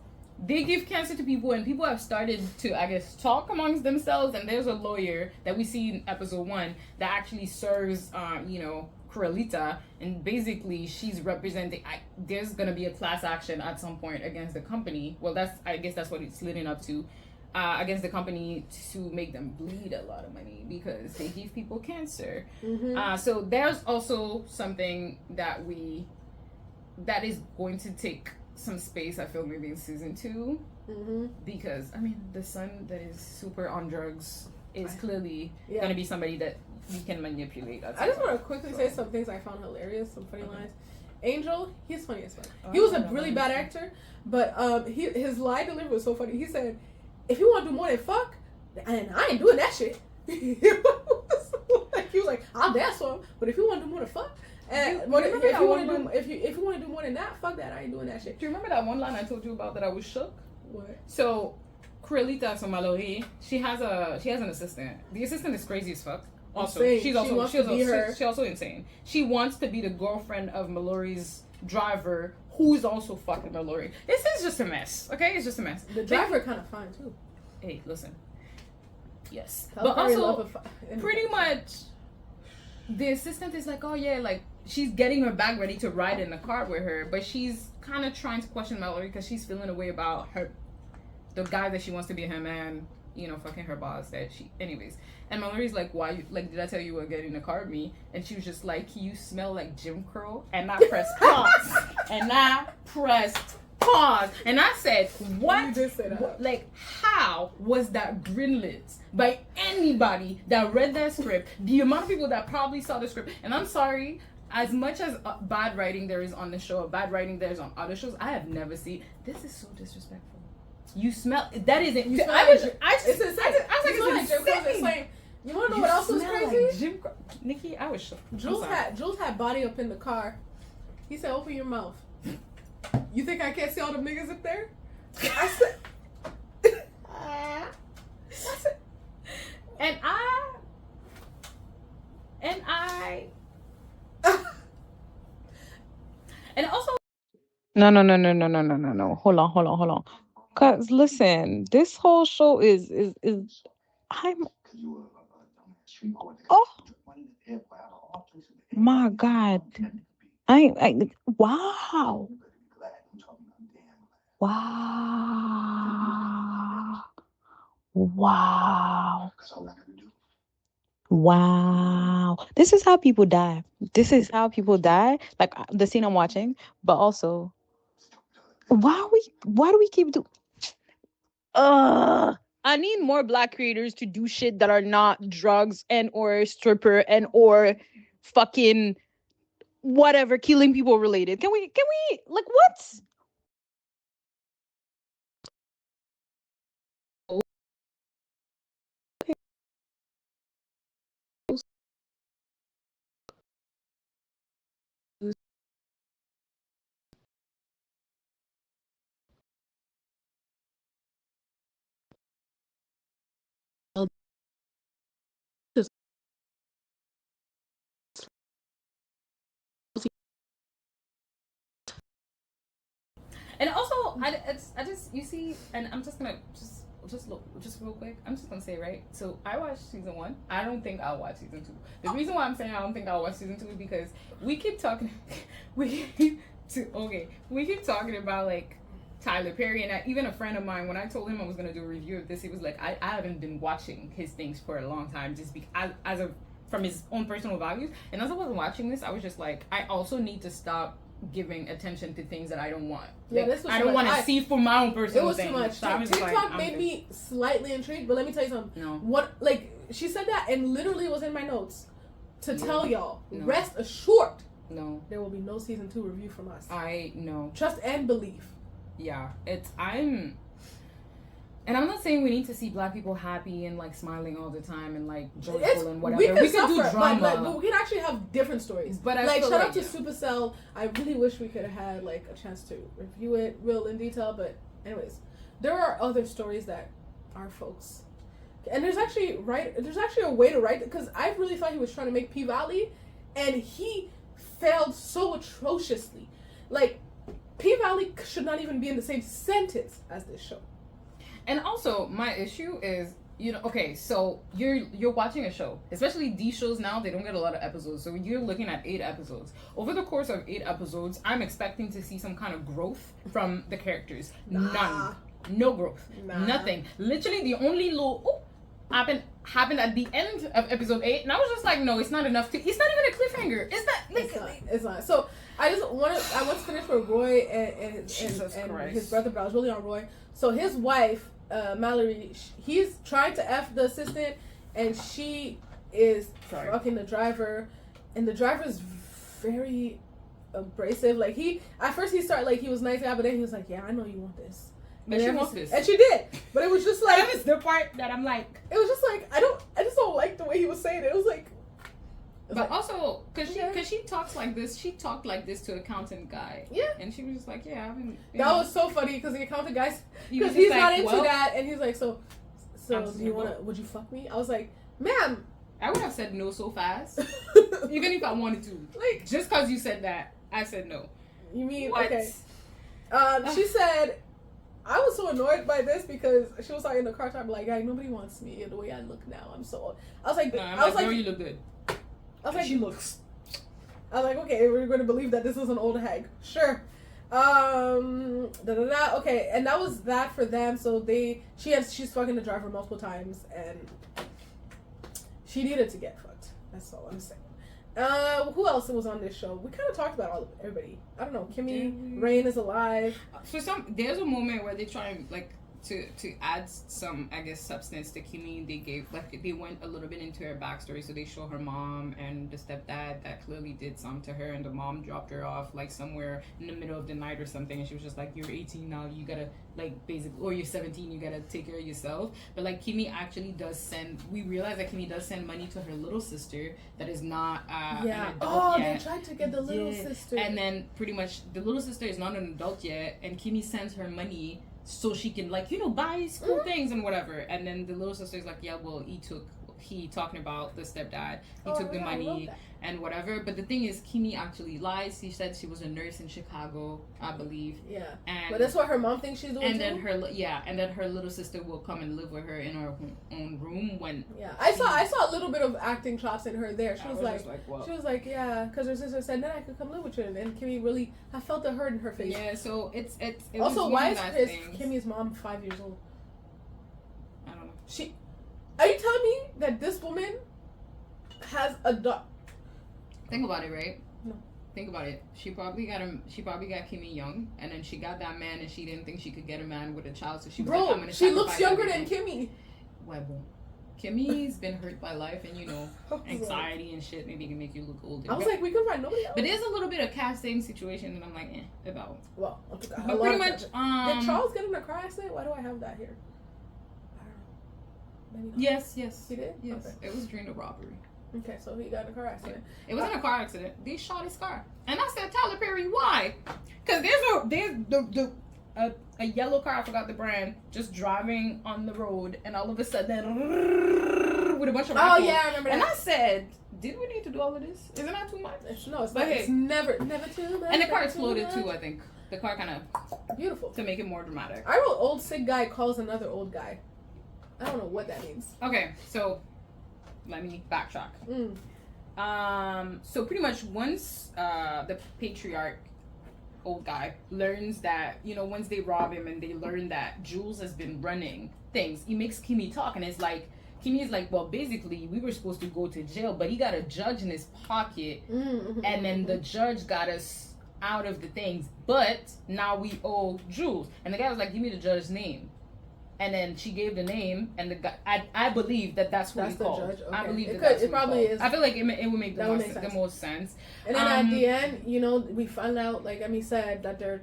they give cancer to people, and people have started to, I guess, talk amongst themselves. And there's a lawyer that we see in episode 1 that actually serves, Coralita, and basically she's representing. There's gonna be a class action at some point against the company. Well, I guess that's what it's leading up to, against the company to make them bleed a lot of money because they give people cancer. Mm-hmm. So there's also something that is going to take some space, I feel, maybe in season 2, mm-hmm. because I mean the son that is super on drugs is clearly gonna be somebody that you can manipulate. I just want to quickly say some things I found hilarious, some funny lines. Angel, he's funny as fuck. He was a really bad actor, but his line delivery was so funny. He said, "If you want to do more than fuck, and I ain't doing that shit." He was like, "I'll dance for him, but if you want to do more than fuck." And if you want to do more than that, fuck that. I ain't doing that shit. Do you remember that one line I told you about that I was shook? What? So, Coralita Somalori, she has an assistant. The assistant is crazy as fuck. Also, she's also insane. She wants to be the girlfriend of Mallory's driver, who's also fucking Mallory. This is just a mess. Okay, it's just a mess. The driver kind of fine too. Hey, listen. Yes, but also pretty much the assistant is like, oh yeah, like she's getting her bag ready to ride in the car with her, but she's kind of trying to question Mallory because she's feeling a way about the guy that she wants to be her man. fucking her boss that anyways. And Mallory's like, why, like, did I tell you what getting in the car with me? And she was just like, you smell like Jim Crow. And I pressed pause. And I said, what? You did say that. Like, how was that greenlit by anybody that read that script? The amount of people that probably saw the script. And I'm sorry, as much as bad writing there is on the show, bad writing there is on other shows, I have never seen. This is so disrespectful. You smell. That isn't. You smell I was like, like, it's Jim Crow's insane. You want to know what else was crazy? Like Jim Crow. Nikki, I was shocked. Jules had body up in the car. He said, "Open your mouth." You think I can't see all them niggas up there? I said. And also. No. Hold on. Cause listen, this whole show is I'm oh my God. I wow. Wow. Wow. Wow. This is how people die. Like the scene I'm watching, but also why do we keep I need more Black creators to do shit that are not drugs and or stripper and or fucking whatever killing people related. Can we like what? And also, I just you see, and I'm just gonna just real quick. I'm just gonna say, right. So I watched season 1. I don't think I'll watch season 2. The reason why I'm saying I don't think I'll watch season 2 is because we keep talking. we keep talking about like Tyler Perry, and even a friend of mine, when I told him I was gonna do a review of this, he was like, I haven't been watching his things for a long time, just because from his own personal values. And as I was watching this, I was just like, I also need to stop giving attention to things that I don't want. Yeah, like, this was I don't want to see for my own personal thing. It was too much. So TikTok made me slightly intrigued, but let me tell you something. No. What, like, she said that and literally was in my notes to tell y'all, rest assured, there will be no season 2 review from us. I know. Trust and believe. Yeah, and I'm not saying we need to see Black people happy and like smiling all the time and like joyful and whatever. We could do drama, but we can actually have different stories. But like, shout out to Supercell. I really wish we could have had like a chance to review it real in detail. But anyways, there are other stories that our folks, and there's actually a way to write it, because I really thought he was trying to make P-Valley, and he failed so atrociously. Like, P-Valley should not even be in the same sentence as this show. And also, my issue is, okay, so you're watching a show, especially these shows now, they don't get a lot of episodes, so you're looking at 8 episodes. Over the course of 8 episodes, I'm expecting to see some kind of growth from the characters. None. No growth. Nothing. Literally, the only little happened at the end of episode 8, and I was just like, no, it's not enough to. It's not even a cliffhanger. Is that like? It's not. So I want to finish with Roy and his brother, but I was really on Roy. So his wife, Mallory, he's trying to F the assistant, and she is fucking the driver, and the driver's very abrasive. Like, at first he started like he was nice guy, but then he was like, yeah, I know you want this. And she wants this. And she did. But it was just like, that was the part that I'm like, it was just like, I just don't like the way he was saying it. It was like, but also, cause she talks like this. She talked like this to the accountant guy. Yeah. And she was just like, yeah, I mean. That was so funny, because the accountant guy, because he's like, not into that, and he's like, so do you would you fuck me? I was like, ma'am. I would have said no so fast. Even if I wanted to. Like, just because you said that, I said no. You mean, what? Okay. She said, I was so annoyed by this, because she was like in the car talking like, "Guy, nobody wants me the way I look now. I'm so old." I was like, no, I was like, girl, you look good. I was like, she looks. I was like, okay, we're going to believe that this is an old hag. Sure. Okay, and that was that for them. So she's fucking the driver multiple times, and she needed to get fucked. That's all I'm saying. Who else was on this show? We kind of talked about everybody. I don't know. Kimmy, Rain is alive. There's a moment where they try and like to add some, I guess, substance to Kimmy. They went a little bit into her backstory, so they show her mom and the stepdad that clearly did something to her, and the mom dropped her off like somewhere in the middle of the night or something, and she was just like, you're 18 now, you gotta like basically, or you're 17, you gotta take care of yourself. But like Kimmy actually we realize that Kimmy does send money to her little sister that is not an adult yet. They tried to get the little sister, and then pretty much the little sister is not an adult yet, and Kimmy sends her money so she can, like, buy school things and whatever. And then the little sister's like, yeah, well, he talking about the stepdad, he took the money and whatever. But the thing is, Kimmy actually lies. She said she was a nurse in Chicago, I believe. Yeah. But that's what her mom thinks she's doing. And then her little sister will come and live with her in her own room when. Yeah, I saw a little bit of acting chops in her there. She was like, yeah, because her sister said, then I could come live with you, and Kimmy really, I felt the hurt in her face. Yeah, so it also, why is Kimmy's mom 5 years old? I don't know. Are you telling me that this woman has a dog? Think about it, right? No. Think about it. She probably got Kimmy young, and then she got that man, and she didn't think she could get a man with a child, so she was like, I'm gonna she looks younger everything. than Kimmy. Why, boom? Kimmy's been hurt by life, and anxiety and shit maybe can make you look older. I was like, we can find nobody else. But there's a little bit of casting situation, and I'm like, about. Well, but pretty much. Did Charles get in a car accident? Why do I have that here? Yes. He did? Yes. Okay. It was during the robbery. Okay, so he got in a car accident. It wasn't a car accident. They shot his car. And I said, Tyler Perry, why? Because there's a yellow car, I forgot the brand, just driving on the road, and all of a sudden, with a bunch of rifles. Oh, yeah, I remember that. And I said, did we need to do all of this? Isn't that too much? It's never too much. And the car exploded too, I think. The car kind of... Beautiful. To make it more dramatic. I wrote old sick guy calls another old guy. I don't know what that means. Okay, so let me backtrack. So pretty much once the patriarch, old guy, learns that, once they rob him and they learn that Jules has been running things, he makes Kimmy talk, and it's like, Kimmy is like, well, basically, we were supposed to go to jail, but he got a judge in his pocket, and then the judge got us out of the things, but now we owe Jules. And the guy was like, give me the judge's name. And then she gave the name, and the guy, I believe that's who he called. Judge? Okay. I believe it probably is. I feel like it would make the most sense. And then at the end, we find out, like Emmy said, that they're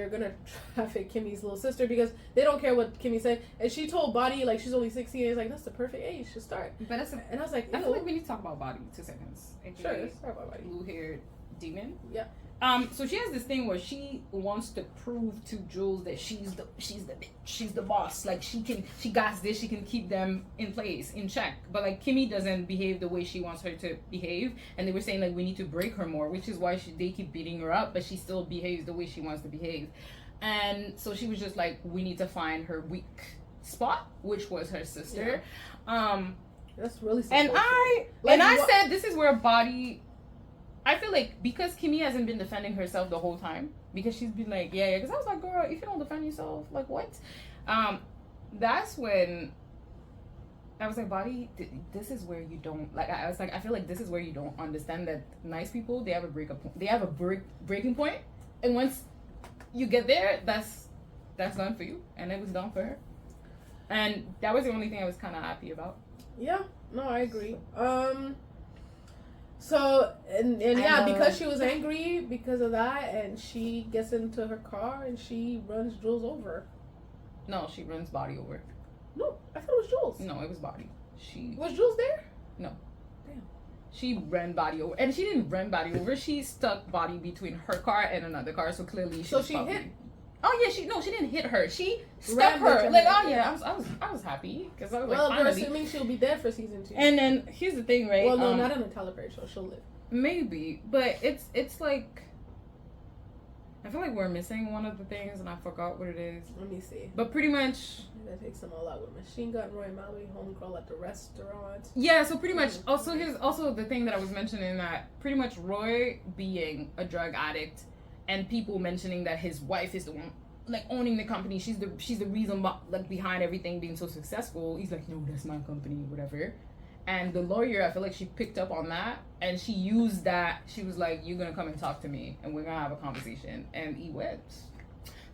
gonna traffic Kimmy's little sister because they don't care what Kimmy said. And she told Body, like, she's only 16, and it's like, that's the perfect age to start. But and I was like, I feel like we need to talk about Body 2 seconds. Sure, let's talk about Body. Blue-haired demon. Yeah. So she has this thing where she wants to prove to Jules that she's the boss. Like she got this, she can keep them in place, in check. But like Kimmy doesn't behave the way she wants her to behave, and they were saying like we need to break her more, which is why they keep beating her up, but she still behaves the way she wants to behave. And so she was just like, we need to find her weak spot, which was her sister. Yeah. That's really and I said this is where Body. I feel like because Kimmy hasn't been defending herself the whole time, because she's been like, yeah, because I was like, girl, if you don't defend yourself, like what? That's when I was like, Body, this is where you don't, like, I was like, I feel like this is where you don't understand that nice people, they have a breaking point, and once you get there, that's done for you, and it was done for her, and that was the only thing I was kind of happy about. Yeah, no, I agree. So, and yeah, because she was angry because of that, and she gets into her car and she runs Jules over. No, she runs Body over. No, I thought it was Jules. No, it was Body. Was Jules there? No. Damn. She ran Body over. And she didn't run Body over. She stuck Body between her car and another car, so clearly she hit. Oh yeah, she didn't hit her. She stuck her. Like, oh yeah, I was happy because I was like, finally. Well, we're assuming she'll be dead for season 2. And then here's the thing, right? Well, no, not in a Tyler Perry show. She'll live. Maybe, but it's like I feel like we're missing one of the things, and I forgot what it is. Let me see. But pretty much, that takes them all out with Machine Gun, Roy Mallory, Homegirl at the restaurant. Yeah, so pretty much. Also, here's also the thing that I was mentioning, that pretty much Roy being a drug addict and people mentioning that his wife is the one like owning the company. She's the reason like behind everything being so successful. He's like, no, that's my company, whatever. And the lawyer, I feel like she picked up on that and she used that. She was like, you're gonna come and talk to me and we're gonna have a conversation. And he went.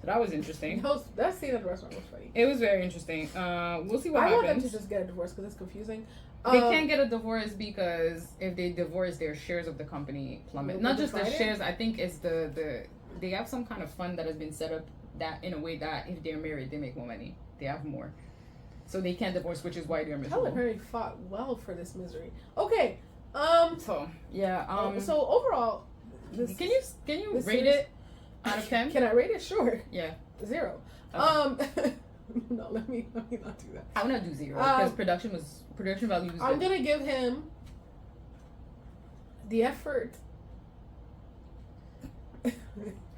So that was interesting. That scene at the restaurant was funny. It was very interesting. We'll see what happens. I want them to just get a divorce because it's confusing. They can't get a divorce because if they divorce, their shares of the company plummet. Not just the shares. I think it's the they have some kind of fund that has been set up that in a way that if they're married, they make more money. They have more, so they can't divorce, which is why they're miserable. Helen Perry fought well for this misery. Okay. So yeah. So overall, can you rate it out of 10? Can I rate it? Sure. Yeah. 0. Okay. No, let me not do that. I'm gonna do 0 because production value was good. I'm gonna give him the effort.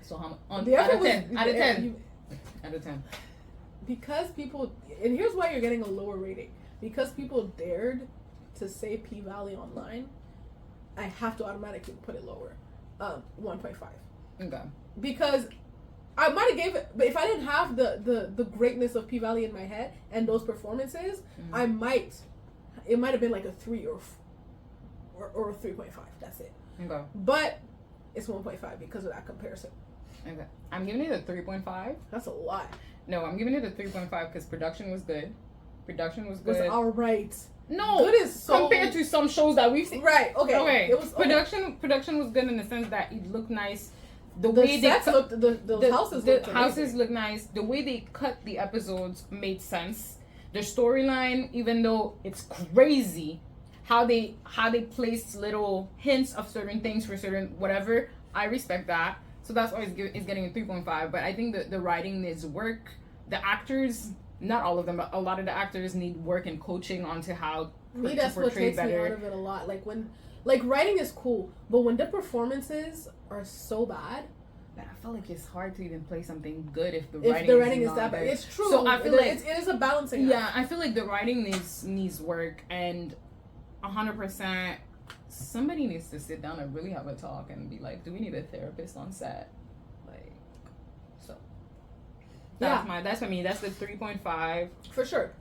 So how on The out effort of 10? was, Out of 10. Out of 10. Because people, and here's why you're getting a lower rating. Because people dared to say P-Valley online, I have to automatically put it lower. 1.5. Okay. Because I might have gave it, but if I didn't have the greatness of P-Valley in my head and those performances, it might have been like a 3 or a 3.5. That's it. Okay. But it's 1.5 because of that comparison. Okay. I'm giving it a 3.5. That's a lot. No, I'm giving it a 3.5 because production was good. Production was good. It was alright. No, good is so compared to some shows that we've seen. Right. Okay. Okay. It was production. Production was good in the sense that it looked nice. The way sets looked, the houses look nice. The way they cut the episodes made sense. The storyline, even though it's crazy, how they placed little hints of certain things for certain whatever. I respect that. So that's why it's getting a 3.5. But I think the writing needs work. The actors, not all of them, but a lot of the actors need work and coaching onto how to that's what portray takes better. me out of it a lot. Like writing is cool, but when the performances are so bad, I feel like it's hard to even play something good if the writing is that bad. It's true. So I feel like it is a balancing act. Yeah, I feel like the writing needs work, and 100%. Somebody needs to sit down and really have a talk and be like, do we need a therapist on set? Like, so. That's for me. That's the 3.5 for sure.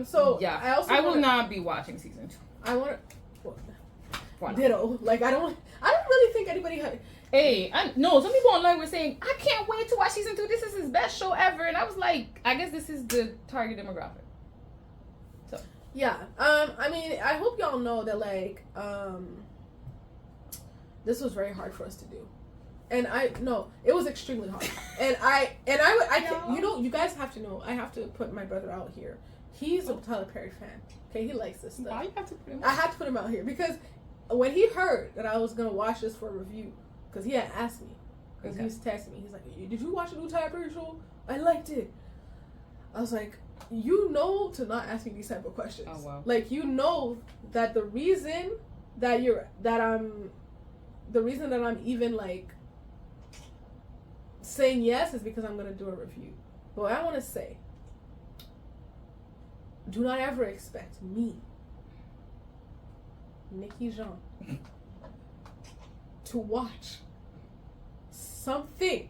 So yeah, I will not be watching season 2. I want to. Ditto. Like I don't really think anybody had. Hey, no. Some people online were saying, I can't wait to watch season 2. This is his best show ever, and I was like, I guess this is the target demographic. So. Yeah. I mean, I hope y'all know that this was very hard for us to do. And it was extremely hard. and I can, you guys have to know, I have to put my brother out here. He's a Tyler Perry fan. Okay, he likes this stuff. Why you have to put him out? I had to put him out here because when he heard that I was going to watch this for a review, because he had asked me, because he was texting me, he's like, did you watch the new Tyler Perry show? I liked it. I was like, to not ask me these type of questions. Oh, wow. Like, that the reason that I'm even like saying yes is because I'm going to do a review. But what I want to say, do not ever expect me, Nikki Jean, to watch something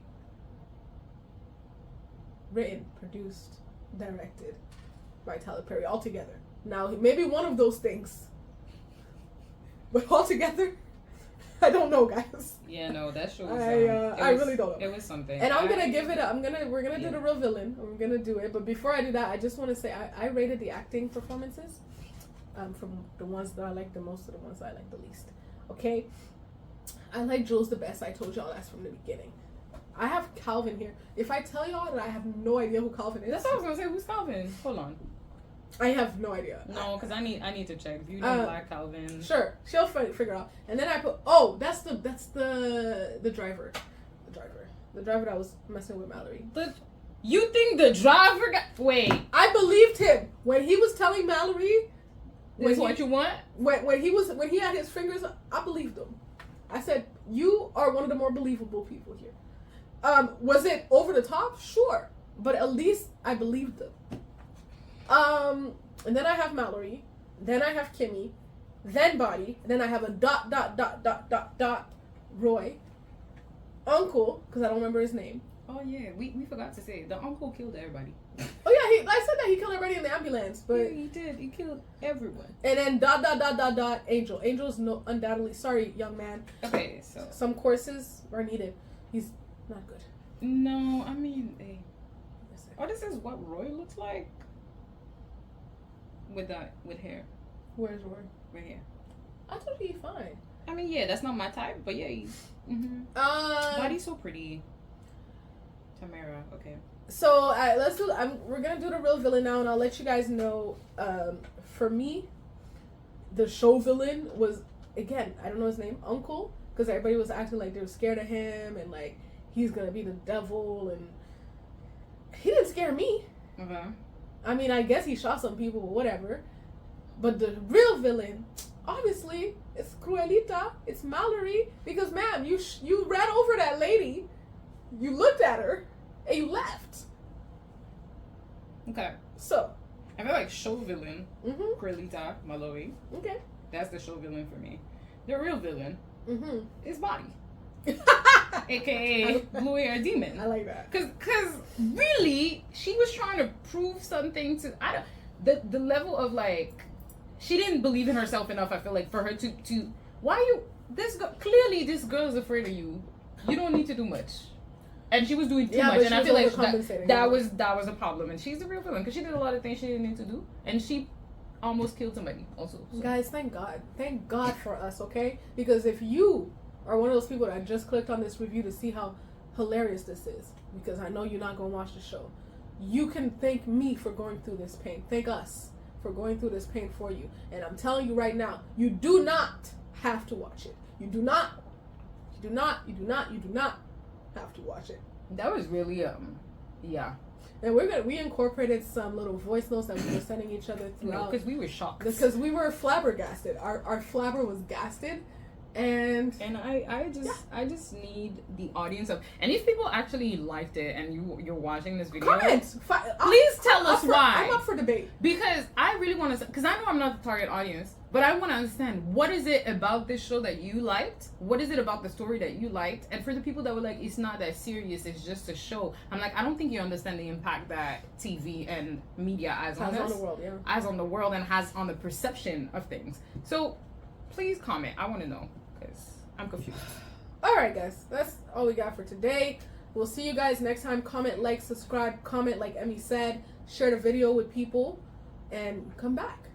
written, produced, directed by Tyler Perry altogether. Now, maybe one of those things, but altogether, I don't know, guys. Yeah, no, that show was. I really don't know. It was something. And I'm gonna give it. We're gonna do the real villain. I'm gonna do it. But before I do that, I just want to say I rated the acting performances, from the ones that I like the most to the ones that I like the least. Okay, I like Jules the best. I told y'all that's from the beginning. I have Calvin here. If I tell y'all that I have no idea who Calvin is, that's what I was gonna say. Who's Calvin? Hold on. I have no idea. No, because I need to check. If you know Black Calvin, sure, she'll figure out. And then I put that's the driver, the driver that was messing with Mallory. You think the driver wait? I believed him when he was telling Mallory. This what you want? When he had his fingers, I believed him. I said, you are one of the more believable people here. Was it over the top? Sure, but at least I believed them. And then I have Mallory, then I have Kimmy, then Body, and then I have a ... Roy, uncle, because I don't remember his name. Oh yeah, we forgot to say the uncle killed everybody. Oh yeah, I said that he killed everybody in the ambulance, but yeah, he did. He killed everyone. And then ... Angel. Angel's no undoubtedly sorry, young man. Okay, so some courses are needed. He's not good. No, I mean, hey. Oh, this is what Roy looks like. With hair. Where's Roy? Right here. I thought he'd be fine. I mean, yeah, that's not my type, but yeah, he's. Body's so pretty. Tamara, okay. So let's do. We're gonna do the real villain now, and I'll let you guys know. For me, the show villain was, again, I don't know his name, Uncle, because everybody was acting like they were scared of him and like he's gonna be the devil, and he didn't scare me. Okay. I mean, I guess he shot some people, but whatever. But the real villain, obviously, it's Cruelita. It's Mallory, because ma'am, you ran over that lady, you looked at her, and you left. Okay. So I feel like show villain, mm-hmm. Cruelita, Mallory. Okay. That's the show villain for me. The real villain is Body. AKA Blue Hair Demon. I like that. Cause really, she was trying to prove something to the level of like, she didn't believe in herself enough. I feel like for her to clearly this girl's afraid of you. You don't need to do much. And she was doing too much, and I feel like that was a problem. And she's the real villain because she did a lot of things she didn't need to do, and she almost killed somebody also. So. Guys, thank God for us, okay? Because if you are one of those people that just clicked on this review to see how hilarious this is, because I know you're not gonna watch the show, you can thank me for going through this pain. Thank us for going through this pain for you. And I'm telling you right now, you do not have to watch it. You do not have to watch it. That was really yeah. And we incorporated some little voice notes that we were sending each other throughout. Because we were shocked. Because we were flabbergasted. Our flabber was gasted. And I just need the audience of, and if people actually liked it and you're watching this video, comment. Please tell us why. I'm up for debate, because I really want to, because I know I'm not the target audience, but I want to understand, what is it about this show that you liked? What is it about the story that you liked? And for the people that were like, it's not that serious, it's just a show, I'm like, I don't think you understand the impact that TV and media has on the world, yeah, has on the world and has on the perception of things. So please comment. I want to know, because I'm confused. All right, guys, that's all we got for today. We'll see you guys next time. Comment, like, subscribe, comment like Emmy said, share the video with people, and come back.